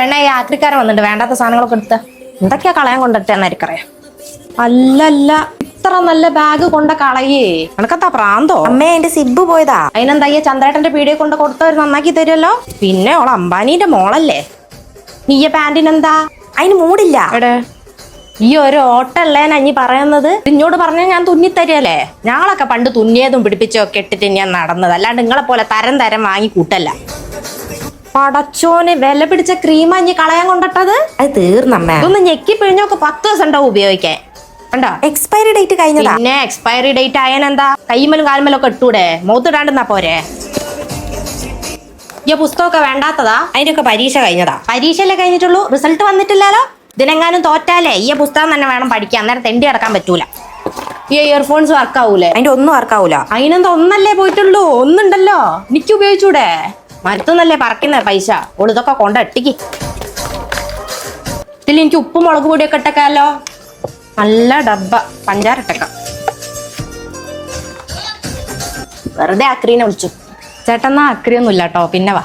പെണ്ണ ഈ ആക്രിക്കാരൻ വന്നിട്ട് വേണ്ടാത്ത സാധനങ്ങളൊക്കെ എടുത്ത് എന്തൊക്കെയാ കളയാൻ കൊണ്ടിട്ടെന്നായിരിക്കറിയാം. അല്ലല്ല, ഇത്ര നല്ല ബാഗ് കൊണ്ട കളയേ എനക്കത്താ പ്രാന്തോ? അമ്മേ, എന്റെ സിബ് പോയതാ. അതിനെന്താ ചന്ദ്രേട്ടന്റെ പീടിയെ കൊണ്ട് കൊടുത്തവർ നന്നാക്കി തരുമല്ലോ. പിന്നെ ഓള് അംബാനീന്റെ മോളല്ലേ. നീയ പാന്റിനെന്താ? അതിന് മൂടില്ല. എടേ, ഈ ഒരു ഓട്ടല്ലേനാ നീ പറയുന്നത്? ഇഞ്ഞോട് പറഞ്ഞാൽ ഞാൻ തുന്നിത്തരികയല്ലേ. ഞങ്ങളൊക്കെ പണ്ട് തുന്നിയതും പിടിപ്പിച്ചൊക്കെ ഇട്ടിട്ട് ഞാൻ നടന്നത്, അല്ലാണ്ട് നിങ്ങളെ പോലെ തരം തരം വാങ്ങി കൂട്ടല്ല. പടച്ചോന്, വില പിടിച്ച ക്രീമാ ഇനി കളയാൻ കൊണ്ടിട്ടത്. അത് തീർന്നമ്മ. ഇതൊന്ന് ഞെക്കി പിഴിഞ്ഞൊക്കെ 10 ദിവസം ഉണ്ടാവും ഉപയോഗിക്കാൻ. കണ്ടോ, എക്സ്പയറി ഡേറ്റ് കഴിഞ്ഞതാ. പിന്നെ എക്സ്പയറി ഡേറ്റ് ആയാനെന്താ? കൈമലും കാൽമലും ഒക്കെ ഇട്ടൂടെ, മുഖത്തിടാണ്ടെന്നാ പോരെ. ഈ പുസ്തകമൊക്കെ വേണ്ടാത്തതാ. അതിന്റെയൊക്കെ പരീക്ഷ കഴിഞ്ഞതാ. പരീക്ഷയല്ലേ കഴിഞ്ഞിട്ടുള്ളൂ, റിസൾട്ട് വന്നിട്ടില്ലല്ലോ. ഇതിനെങ്ങാനും തോറ്റാലേ ഈ പുസ്തകം തന്നെ വേണം പഠിക്കാൻ, അന്നേരം തെണ്ടി കിടക്കാൻ പറ്റൂല. ഈ ഇയർഫോൺസ് വർക്ക് ആവൂലേ? അതിന്റെ ഒന്നും വർക്കാവൂല. അതിനെന്താ ഒന്നല്ലേ പോയിട്ടുള്ളൂ, ഒന്നുണ്ടല്ലോ. എനിക്ക് ഉപയോഗിച്ചൂടെ? മരത്തുനിന്നല്ലേ പറക്കുന്ന പൈസ. ഓള് ഇതൊക്കെ കൊണ്ട എട്ടിക്ക്. ഇതിൽ എനിക്ക് ഉപ്പും മുളക് പൊടിയൊക്കെ ഇട്ടേക്കാലോ. നല്ല ഡബ്ബ പഞ്ചാര ഇട്ടേക്കാം. വെറുതെ അക്രീനെ വിളിച്ചു. ചേട്ടന്നാ അക്രിയൊന്നും ഇല്ല കേട്ടോ, പിന്നെ വാ.